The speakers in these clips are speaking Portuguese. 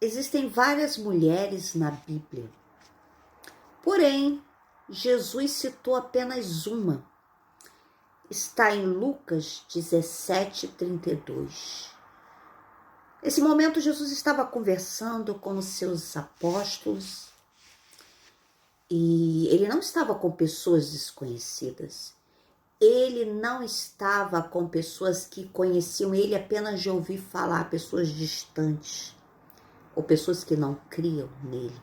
Existem várias mulheres na Bíblia, porém, Jesus citou apenas uma. Está em Lucas 17:32. Nesse momento, Jesus estava conversando com os seus apóstolos e ele não estava com pessoas desconhecidas. Ele não estava com pessoas que conheciam ele apenas de ouvir falar, pessoas distantes ou pessoas que não criam nele.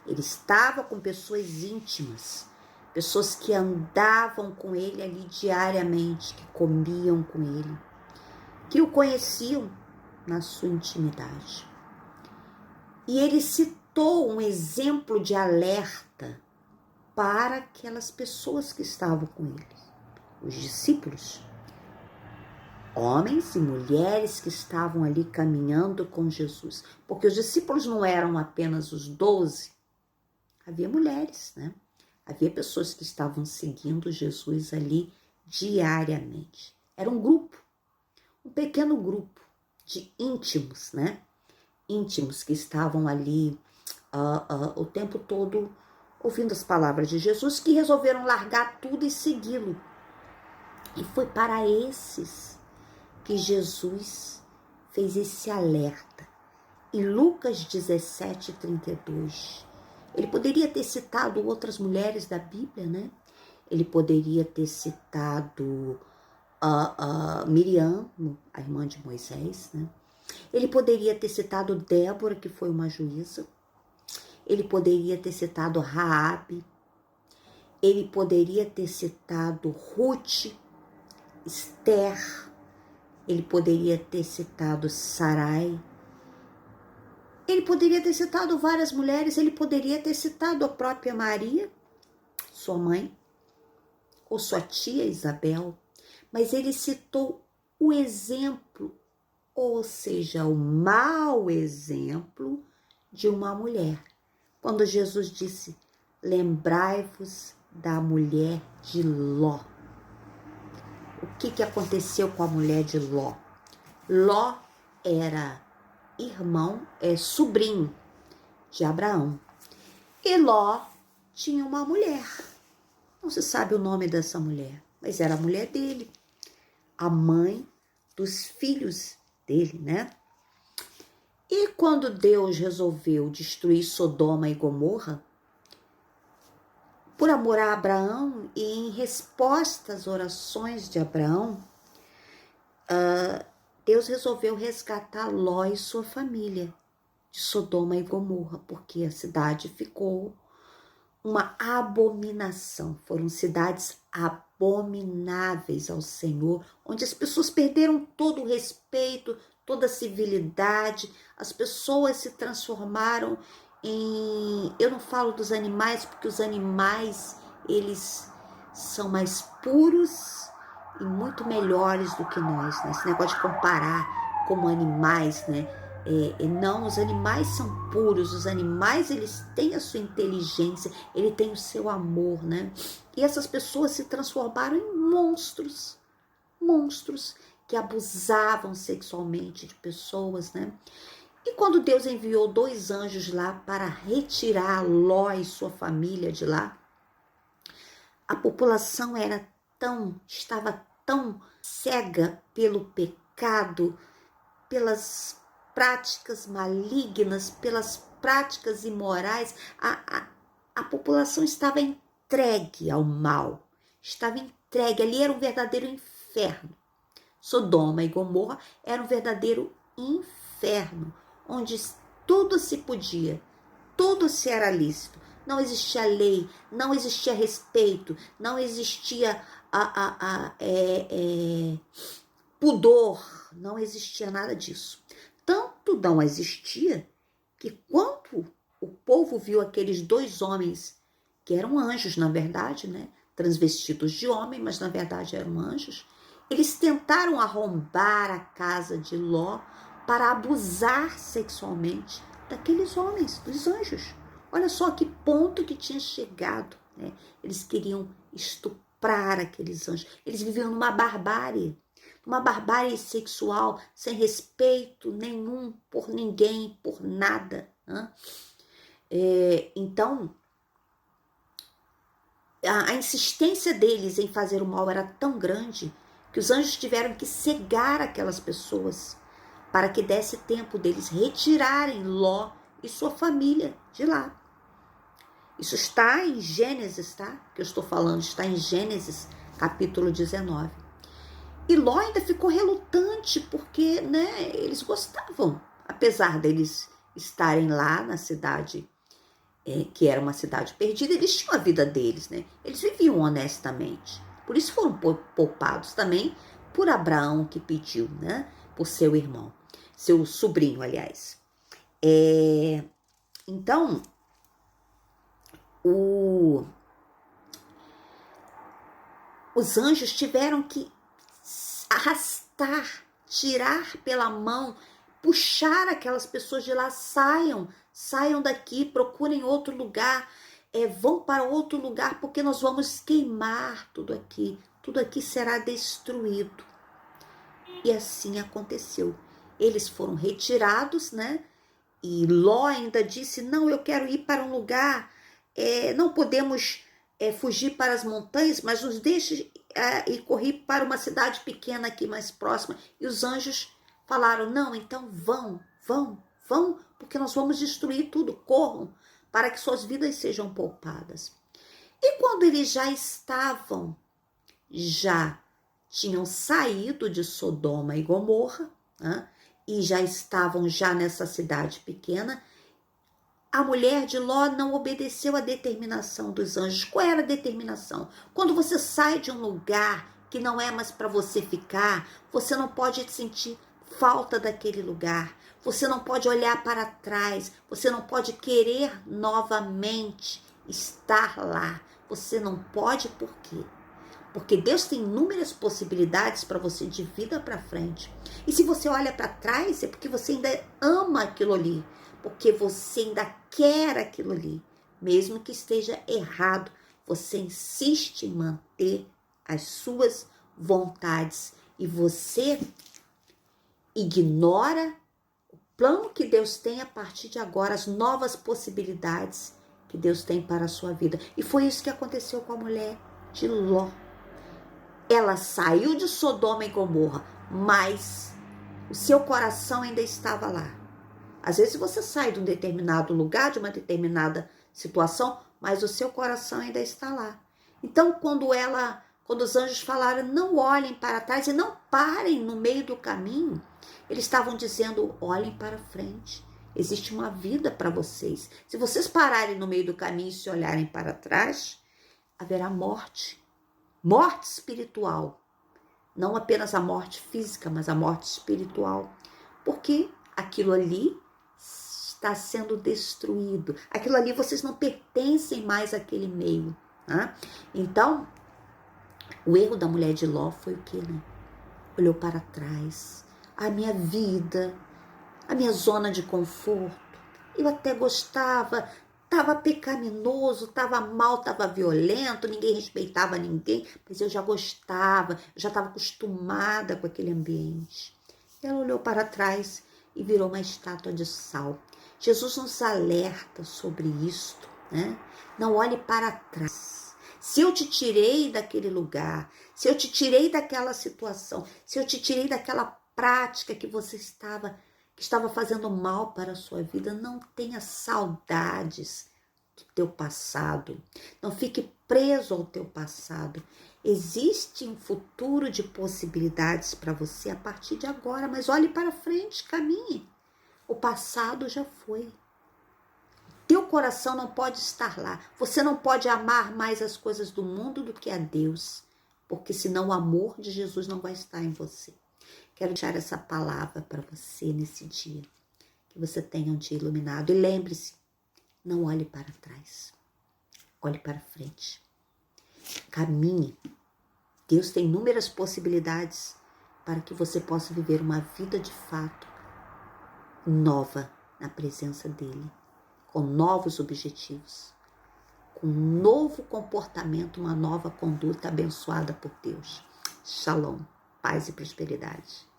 Ele estava com pessoas íntimas, pessoas que andavam com ele ali diariamente, que comiam com ele, que o conheciam na sua intimidade. E ele citou um exemplo de alerta para aquelas pessoas que estavam com ele, os discípulos, homens e mulheres que estavam ali caminhando com Jesus, porque os discípulos não eram apenas os 12, havia mulheres, né? Havia pessoas que estavam seguindo Jesus ali diariamente. Era um grupo, um pequeno grupo de íntimos, né? Íntimos que estavam ali o tempo todo ouvindo as palavras de Jesus, que resolveram largar tudo e segui-lo. E foi para esses que Jesus fez esse alerta. Em Lucas 17:32, ele poderia ter citado outras mulheres da Bíblia, né? Ele poderia ter citado Miriam, a irmã de Moisés, né? Ele poderia ter citado Débora, que foi uma juíza. Ele poderia ter citado Raabe. Ele poderia ter citado Ruth, Esther. Ele poderia ter citado Sarai. Ele poderia ter citado várias mulheres. Ele poderia ter citado a própria Maria, sua mãe, ou sua tia Isabel. Mas ele citou o exemplo, ou seja, o mau exemplo de uma mulher. Quando Jesus disse, lembrai-vos da mulher de Ló. O que aconteceu com a mulher de Ló? Ló era sobrinho de Abraão. E Ló tinha uma mulher. Não se sabe o nome dessa mulher, mas era a mulher dele. A mãe dos filhos dele, né? E quando Deus resolveu destruir Sodoma e Gomorra, por amor a Abraão e em resposta às orações de Abraão, Deus resolveu resgatar Ló e sua família de Sodoma e Gomorra, porque a cidade ficou uma abominação. Foram cidades abomináveis ao Senhor, onde as pessoas perderam todo o respeito, toda a civilidade, as pessoas se transformaram em... Eu não falo dos animais, porque os animais, eles são mais puros e muito melhores do que nós, né? Esse negócio de comparar como animais, né? Não, os animais são puros, os animais, eles têm a sua inteligência, ele tem o seu amor, né? E essas pessoas se transformaram em monstros que abusavam sexualmente de pessoas, né? E quando Deus enviou 2 anjos lá para retirar Ló e sua família de lá, a população estava tão cega pelo pecado, pelas práticas malignas, pelas práticas imorais, a população estava entregue ao mal, estava entregue, ali era um verdadeiro inferno. Sodoma e Gomorra era um verdadeiro inferno, onde tudo se podia, tudo se era lícito, não existia lei, não existia respeito, não existia pudor, não existia nada disso. Tanto não existia que quando o povo viu aqueles 2 homens, que eram anjos na verdade, né? Transvestidos de homem, mas na verdade eram anjos, eles tentaram arrombar a casa de Ló para abusar sexualmente daqueles homens, dos anjos. Olha só que ponto que tinha chegado, né? Eles queriam estuprar aqueles anjos. Eles viviam numa barbárie sexual, sem respeito nenhum por por ninguém, por nada. Né? Então, a insistência deles em fazer o mal era tão grande que os anjos tiveram que cegar aquelas pessoas para que desse tempo deles retirarem Ló e sua família de lá. Isso está em Gênesis, tá? Que eu estou falando, está em Gênesis, capítulo 19. E Ló ainda ficou relutante, porque, né, eles gostavam, apesar deles estarem lá na cidade, que era uma cidade perdida, eles tinham a vida deles, né? Eles viviam honestamente. Por isso foram poupados também por Abraão, que pediu, né? Por seu irmão, seu sobrinho, aliás. Então, os anjos tiveram que arrastar, tirar pela mão, puxar aquelas pessoas de lá, saiam daqui, procurem outro lugar, vão para outro lugar, porque nós vamos queimar tudo aqui será destruído. E assim aconteceu. Eles foram retirados, né? E Ló ainda disse, não, eu quero ir para um lugar, não podemos fugir para as montanhas, mas nos deixe e corri para uma cidade pequena aqui mais próxima. E os anjos falaram, não, então vão, porque nós vamos destruir tudo, corram, para que suas vidas sejam poupadas. E quando eles já tinham saído de Sodoma e Gomorra, né, e já estavam nessa cidade pequena, a mulher de Ló não obedeceu à determinação dos anjos. Qual era a determinação? Quando você sai de um lugar que não é mais para você ficar, você não pode sentir falta daquele lugar. Você não pode olhar para trás. Você não pode querer novamente estar lá. Você não pode, por quê? Porque Deus tem inúmeras possibilidades para você de vida para frente. E se você olha para trás, é porque você ainda ama aquilo ali. Porque você ainda quer aquilo ali. Mesmo que esteja errado, você insiste em manter as suas vontades. E você ignora o plano que Deus tem a partir de agora, as novas possibilidades que Deus tem para a sua vida. E foi isso que aconteceu com a mulher de Ló. Ela saiu de Sodoma e Gomorra, mas o seu coração ainda estava lá. Às vezes você sai de um determinado lugar, de uma determinada situação, mas o seu coração ainda está lá. Então, quando os anjos falaram, não olhem para trás e não parem no meio do caminho, eles estavam dizendo, olhem para frente. Existe uma vida para vocês. Se vocês pararem no meio do caminho e se olharem para trás, haverá morte. Morte espiritual. Não apenas a morte física, mas a morte espiritual. Porque aquilo ali está sendo destruído. Aquilo ali, vocês não pertencem mais àquele meio. Né? Então, o erro da mulher de Ló foi o quê? Né? Olhou para trás. A minha vida, a minha zona de conforto. Eu até gostava, estava pecaminoso, estava mal, estava violento, ninguém respeitava ninguém, mas eu já gostava, eu já estava acostumada com aquele ambiente. Ela olhou para trás e virou uma estátua de sal. Jesus nos alerta sobre isto, né? Não olhe para trás. Se eu te tirei daquele lugar, se eu te tirei daquela situação, se eu te tirei daquela prática que você estava fazendo mal para a sua vida, não tenha saudades do teu passado. Não fique preso ao teu passado. Existe um futuro de possibilidades para você a partir de agora, mas olhe para frente, caminhe. O passado já foi. Teu coração não pode estar lá. Você não pode amar mais as coisas do mundo do que a Deus, porque senão o amor de Jesus não vai estar em você. Quero deixar essa palavra para você nesse dia, que você tenha um dia iluminado. E lembre-se, não olhe para trás, olhe para frente. Caminhe. Deus tem inúmeras possibilidades para que você possa viver uma vida de fato nova na presença dele, com novos objetivos, com um novo comportamento, uma nova conduta abençoada por Deus. Shalom, paz e prosperidade.